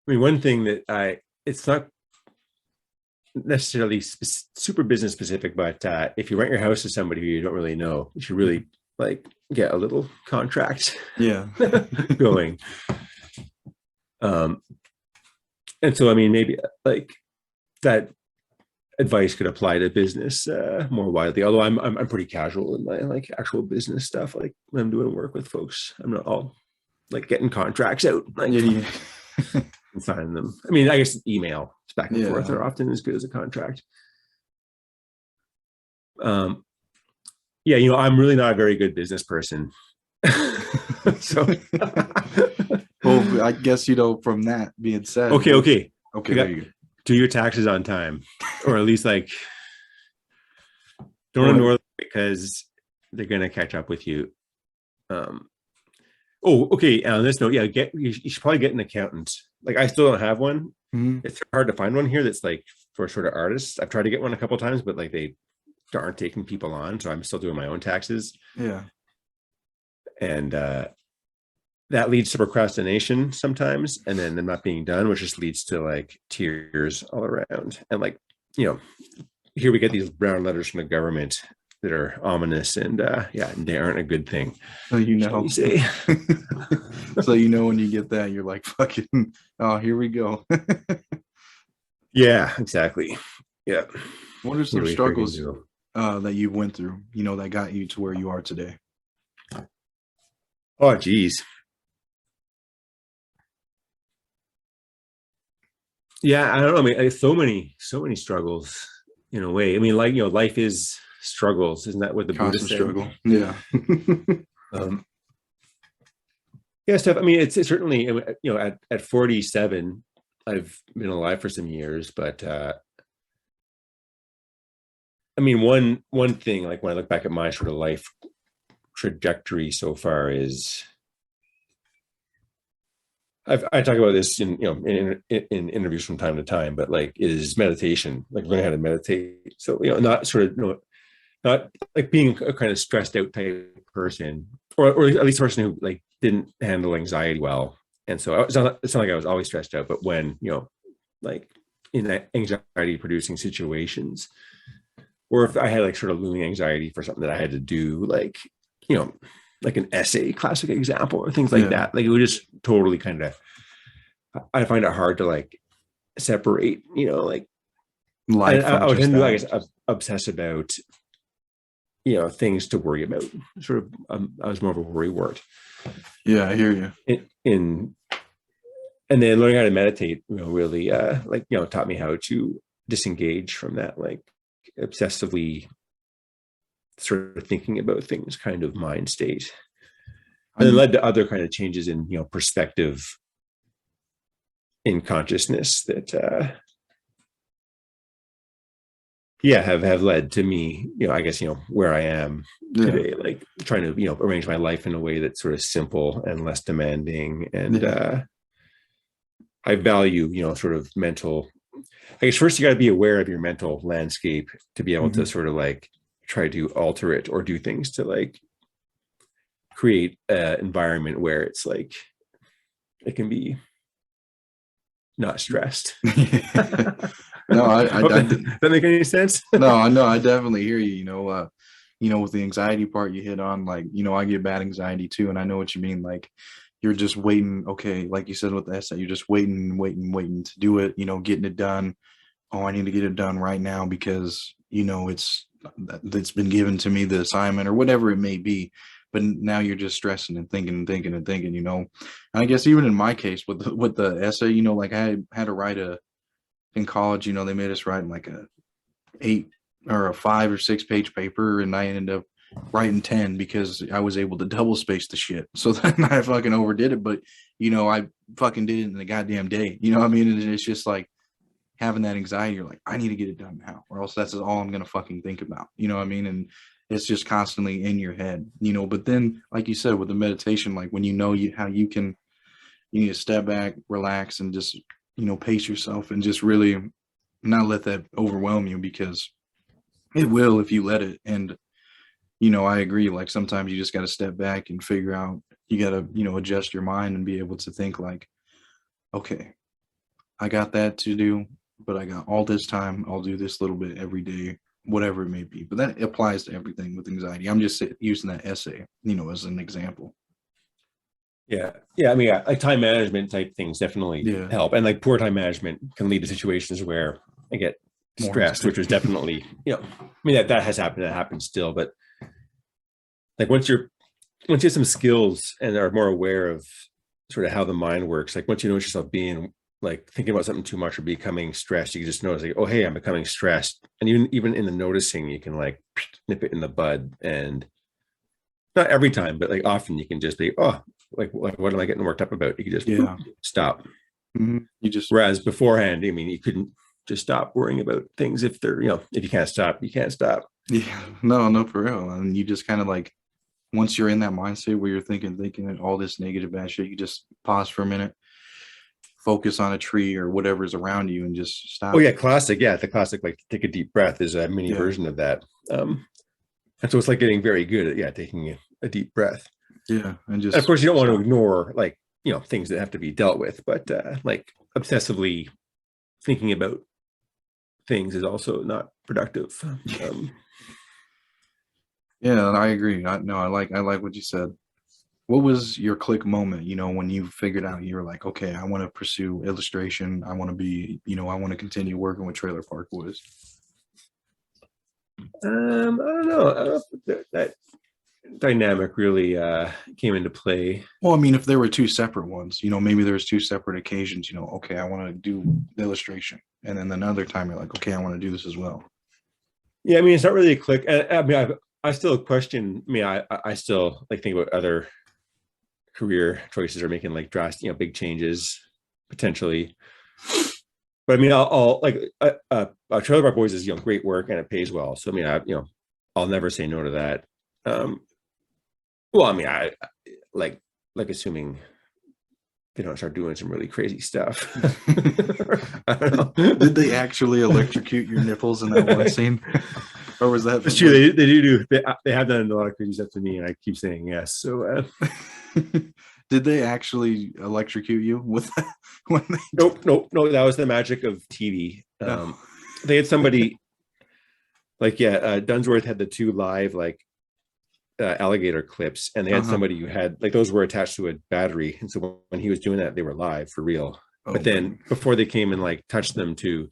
I mean, one thing that it's not necessarily super business specific, but if you rent your house to somebody who you don't really know, you should really like get a little contract Yeah. going. Um, and so, I mean, maybe like that advice could apply to business more widely. Although I'm pretty casual in my like actual business stuff. Like when I'm doing work with folks, I'm not all like getting contracts out, like Yeah. Yeah. and signing them. I mean, I guess email back and forth Yeah. are often as good as a contract. Um, yeah, I'm really not a very good business person. So Well, I guess from that being said, okay. okay, You there got you go. do your taxes on time, or at least like don't Well, ignore them because they're gonna catch up with you. Um, oh, okay. On this note, yeah, you should probably get an accountant. Like I still don't have one. mhm. It's hard to find one here that's like for sort of artists. I've tried to get one a couple times, but like they aren't taking people on, so I'm still doing my own taxes, Yeah. and that leads to procrastination sometimes, and then them not being done, which just leads to like tears all around. And like here we get these brown letters from the government that are ominous, and yeah, they aren't a good thing. So Shall we say? so when you get that, you're like, fucking, oh, here we go. Yeah, exactly. Yeah. What are Here some we freaking struggles go. that you went through, that got you to where you are today? Oh, geez. Yeah, I don't know. I mean, so many struggles in a way. I mean, like, life is struggles. Isn't that what the Buddha Constant said? struggle. Yeah. Um, yeah, Steph. I mean, it's certainly, at 47, I've been alive for some years, but I mean, one thing, like when I look back at my sort of life trajectory so far is I talk about this in, in interviews from time to time, but like, is meditation, like learning how to meditate. So, not sort of, not like being a kind of stressed out type person, or at least a person who like didn't handle anxiety well. And so it's not like I was always stressed out, but when, like in anxiety producing situations, or if I had like sort of looming anxiety for something that I had to do, like, you know, like an essay, classic example, or things like Yeah. that. Like it would just totally kind of, I find it hard to like separate, like, and Life from I would just tend to, I guess, that. obsess about, things to worry about. Sort of, I was more of a worry wart. Yeah, I hear you. In and then learning how to meditate, really, like, taught me how to disengage from that, like, obsessively sort of thinking about things kind of mind state, and then I'm led to other kind of changes in, perspective in consciousness that, yeah, have led to me, I guess, where I am yeah, today, like trying to, arrange my life in a way that's sort of simple and less demanding. And yeah. I value, sort of mental, I guess first you got to be aware of your mental landscape to be able to Mhm. sort of like try to alter it or do things to like create an environment where it's like it can be not stressed. No, Does that make any sense? no, I know. I definitely hear you. With the anxiety part you hit on, like, I get bad anxiety too, and I know what you mean. Like, you're just waiting. Okay, like you said with the essay, you're just waiting, waiting, waiting to do it. Getting it done. Oh, I need to get it done right now because it's been given to me, the assignment or whatever it may be. But now you're just stressing and thinking and thinking and thinking. And I guess even in my case with the essay, like I had to write in college. They made us write like a 8 or a 5 or 6 page paper, and I ended up writing 10 because I was able to double space the shit. So then I fucking overdid it, but I fucking did it in a goddamn day. You know what I mean? And it's just like having that anxiety. You're like, I need to get it done now, or else that's all I'm gonna fucking think about. You know what I mean? And it's just constantly in your head. But then, like you said, with the meditation, like when how you need to step back, relax, and just pace yourself, and just really not let that overwhelm you, because it will if you let it. And I agree, like sometimes you just got to step back and figure out, you got to adjust your mind and be able to think like, okay, I got that to do, but I got all this time, I'll do this little bit every day, whatever it may be. But that applies to everything with anxiety. I'm just using that essay as an example. Yeah. I mean, yeah, like time management type things definitely Yeah, help, and like poor time management can lead to situations where I get more stressed, which anxiety. is definitely, I mean, that has happened, that happens still, but like once you have some skills and are more aware of sort of how the mind works, like once you notice yourself being like thinking about something too much or becoming stressed, you can just notice like, oh, hey, I'm becoming stressed. And even in the noticing, you can like nip it in the bud. And not every time, but like often you can just be, oh, like what am I getting worked up about? You can just Yeah. stop. You just Whereas beforehand, I mean, you couldn't just stop worrying about things if they're, if you can't stop, you can't stop. Yeah, no, for real. And you just kind of like, once you're in that mindset where you're thinking all this negative bad shit, you just pause for a minute, focus on a tree or whatever's around you, and just Oh stop. yeah, classic. Yeah, the classic like take a deep breath is a mini Yeah, version of that. And so it's like getting very good at, yeah, taking a deep breath. yeah, and And of just course, you don't want to stop. ignore like, things that have to be dealt with, but like obsessively thinking about things is also not productive. Um, Yeah, I agree. No, I like what you said. What was your click moment, when you figured out you were like, okay, I want to pursue illustration. I want to be, I want to continue working with Trailer Park Boys. I don't know. I don't know if that dynamic really came into play. Well, I mean, if there were two separate ones, maybe there's two separate occasions, okay, I want to do the illustration. And then another time you're like, okay, I want to do this as well. Yeah, I mean, it's not really a click. I mean, I still question. I mean, I still like think about other career choices or making like drastic, big changes potentially. But I mean, I'll like Trailer Park Boys is, great work and it pays well. So I mean, I'll never say no to that. Um, well, I mean, I like assuming they don't start doing some really crazy stuff. I don't know. Did they actually electrocute your nipples in that one scene? Or was that It's true. They have done a lot of crazy stuff to me, and I keep saying yes. So did they actually electrocute you with that when they nope. That was the magic of TV. No. They had somebody like Dunsworth had the 2 live like alligator clips, and they had somebody who had like those were attached to a battery, and so when he was doing that, they were live for real. But then before they came and like touched them to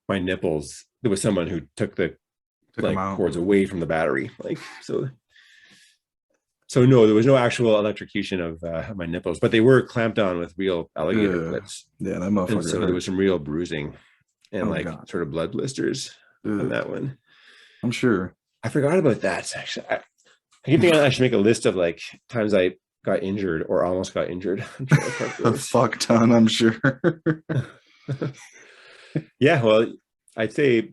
my nipples, there was someone who took the cords away from the battery, like so no, there was no actual electrocution of my nipples, but they were clamped on with real alligator clips. Yeah, that motherfucker. And so there was some real bruising and sort of blood blisters on that one. I'm sure. I forgot about that. Actually, I keep thinking I should make a list of like times I got injured or almost got injured. A fuck ton, I'm sure. Yeah, well, I'd say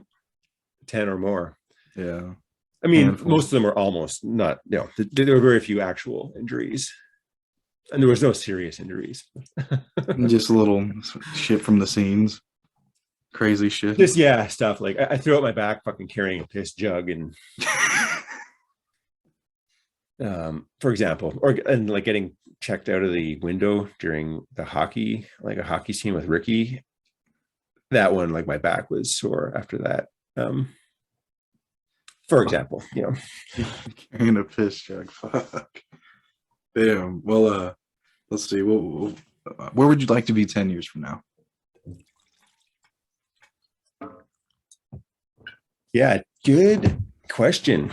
10 or more. Yeah. I mean, most of them are almost not, there were very few actual injuries. And there was no serious injuries. Just a little shit from the scenes. Crazy shit. Just, stuff. Like I threw out my back fucking carrying a piss jug and for example, and like getting checked out of the window during the hockey, like a hockey scene with Ricky. That one, like my back was sore after that. For example, carrying a piss jug. Fuck. Damn. Well, let's see. Where would you like to be 10 years from now? Yeah, good question.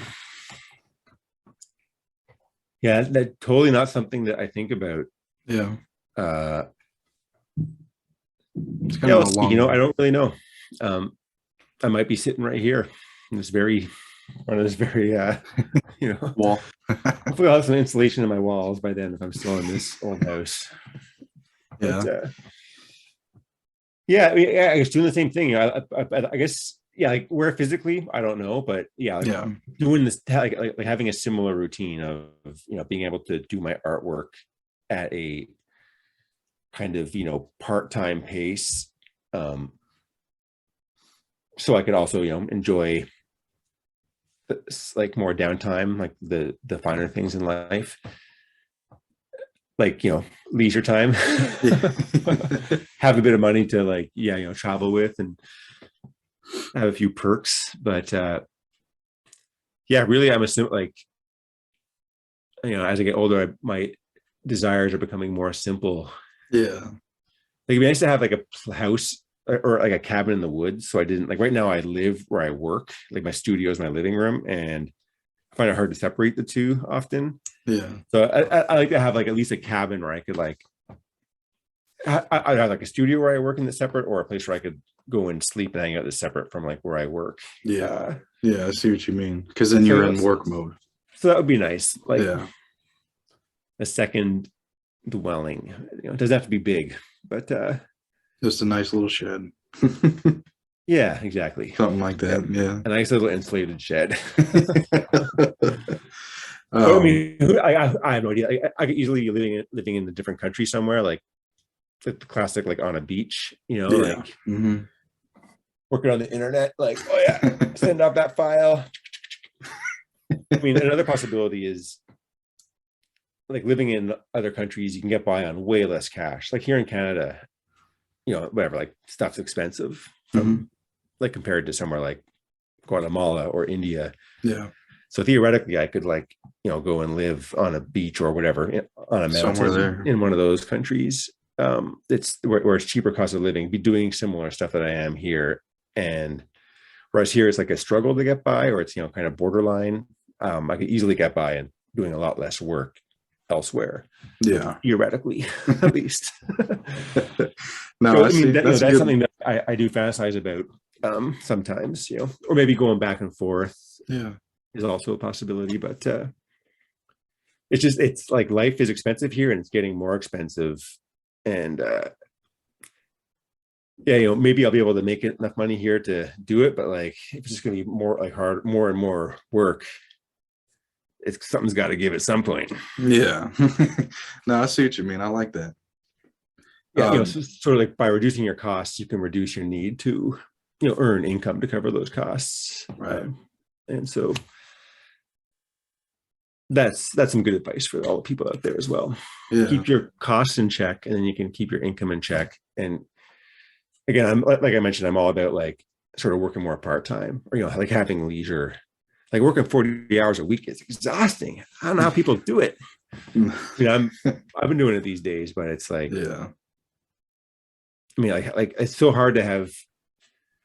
Yeah, that's totally not something that I think about. Yeah. It's kind of a long I don't really know. I might be sitting right here in this very wall. Hopefully I'll have some insulation in my walls by then if I'm still in this old house. Yeah. But, I mean, I was doing the same thing. I guess, like where physically, I don't know, but doing this, like having a similar routine of being able to do my artwork at a kind of part-time pace, so I could also enjoy like more downtime, like the finer things in life, like leisure time. Have a bit of money to like travel with and have a few perks, but really I'm assuming like as I get older, my desires are becoming more simple. Yeah, like it'd be nice to have like a house or like a cabin in the woods. So I didn't like right now I live where I work, like my studio is my living room, and I find it hard to separate the two often. Yeah. So I like to have like at least a cabin where I could like I'd have like a studio where I work in the separate, or a place where I could go and sleep and hang out that's separate from like where I work. Yeah. I see what you mean. Because then you're in work mode. So that would be nice. Like a second dwelling. It doesn't have to be big, but just a nice little shed. Yeah, exactly. Something like that. Yeah. A nice little insulated shed. I mean, I have no idea. I could easily be living in a different country somewhere, like the classic, like on a beach, like working on the internet, like, send off that file. I mean, another possibility is like living in other countries, you can get by on way less cash. Like here in Canada, whatever, like stuff's expensive, like compared to somewhere like Guatemala or India. Yeah. So theoretically, I could like, go and live on a beach or whatever on a mountain in one of those countries. It's where it's cheaper cost of living, be doing similar stuff that I am here. And whereas here it's like a struggle to get by, or it's, kind of borderline. I could easily get by and doing a lot less work elsewhere. Yeah. Theoretically, at least. No, so, I mean, that's something that I do fantasize about sometimes, or maybe going back and forth. Yeah. Is also a possibility, but it's like life is expensive here and it's getting more expensive. And maybe I'll be able to make enough money here to do it, but like it's just gonna be more like more and more work. Something's got to give at some point. Yeah. No, I see what you mean. I like that. Yeah, sort of like by reducing your costs, you can reduce your need to, earn income to cover those costs. Right. And so that's some good advice for all the people out there as well. Yeah. Keep your costs in check, and then you can keep your income in check. And again, I'm like I mentioned, I'm all about like sort of working more part-time, or like having leisure. Like working 40 hours a week is exhausting. I don't know how people do it. I've been doing it these days, but it's like, yeah. I mean, like it's so hard to have.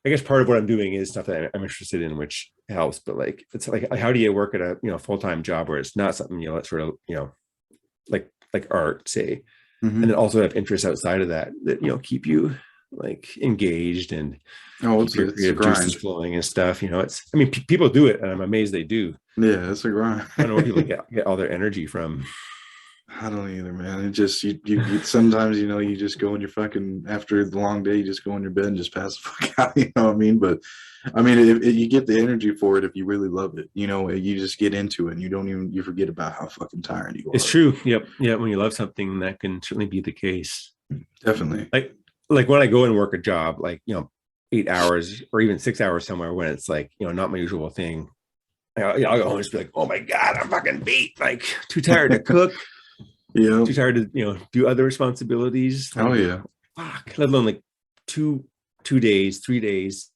I guess part of what I'm doing is stuff that I'm interested in, which helps. But like, it's like, how do you work at a full-time job where it's not something that's sort of like art, say, Mm-hmm. and then also have interests outside of that keep you like engaged and keep your creative juices flowing and stuff. It's, I mean, people do it, and I'm amazed they do. Yeah, it's a grind. I don't know where people get all their energy from. I don't either, man. It just you sometimes you just go in your fucking, after the long day, you just go in your bed and just pass the fuck out. You know what I mean? But I mean, if you get the energy for it, if you really love it, you just get into it, and you forget about how fucking tired you are. It's true. Yep. Yeah. When you love something, that can certainly be the case. Definitely. Like when I go and work a job, like 8 hours or even 6 hours somewhere, when it's like not my usual thing, I'll always be like, oh my god, I'm fucking beat. Like too tired to cook. Yeah. Too tired to do other responsibilities. Like, oh yeah. Fuck. Let alone like 2 days, 3 days,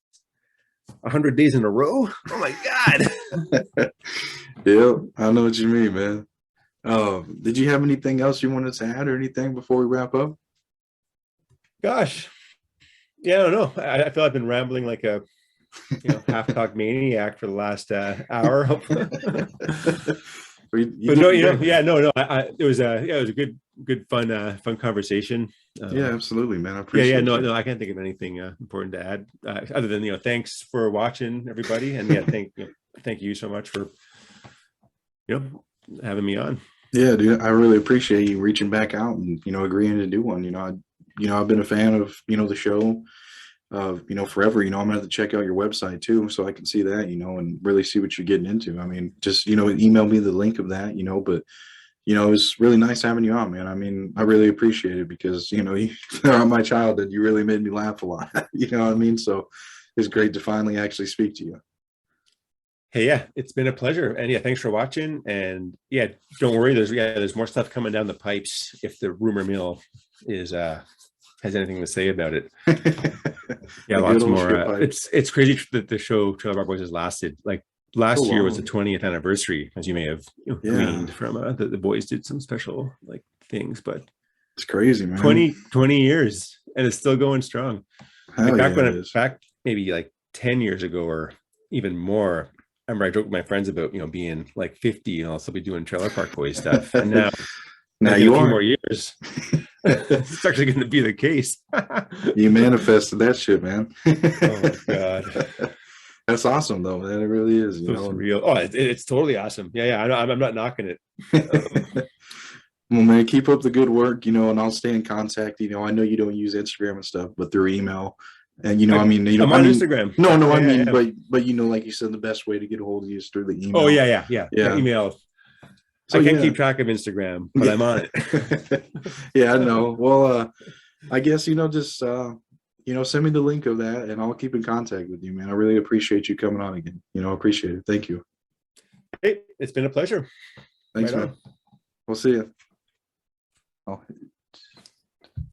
100 days in a row. Oh my god. Yeah, I know what you mean, man. Did you have anything else you wanted to add or anything before we wrap up? Gosh. Yeah, I don't know. I feel I've been rambling like a half-cocked maniac for the last hour. But no, it was a good fun conversation. Yeah, absolutely, man. I appreciate it. No, I can't think of anything important to add other than thanks for watching, everybody, and thank you so much for having me on. Yeah, dude, I really appreciate you reaching back out and agreeing to do one. I've been a fan of the show forever. I'm gonna have to check out your website too, so I can see that, and really see what you're getting into. I mean, just email me the link of that, but it was really nice having you on, man. I mean, I really appreciate it because throughout my childhood, you really made me laugh a lot. You know what I mean? So it's great to finally actually speak to you. Hey, yeah, it's been a pleasure, and thanks for watching. And don't worry, there's more stuff coming down the pipes if the rumor mill has anything to say about it. Lots more. It's crazy that the show Trailer Park Boys has lasted. Like last year was the 20th anniversary, as you may have gleaned from the boys did some special like things, but it's crazy, man. 20 years, and it's still going strong. Back maybe like 10 years ago or even more, I remember I joked with my friends about being like 50 and I'll still be doing Trailer Park Boys stuff, and now you are. A few more years. It's actually going to be the case. You manifested that shit, man. Oh god, that's awesome though, man. It really is. It's real. Oh, it's totally awesome. Yeah. I'm not knocking it. Well, man, keep up the good work. And I'll stay in contact. I know you don't use Instagram and stuff, but through email. And I'm on Instagram. No, but like you said, the best way to get a hold of you is through the email. Oh yeah. Email. So I can't keep track of Instagram, but I'm on it. Yeah, I know. Well, I guess just send me the link of that, and I'll keep in contact with you, man. I really appreciate you coming on again. I appreciate it. Thank you. Hey, it's been a pleasure. Thanks, man. We'll see you. Oh.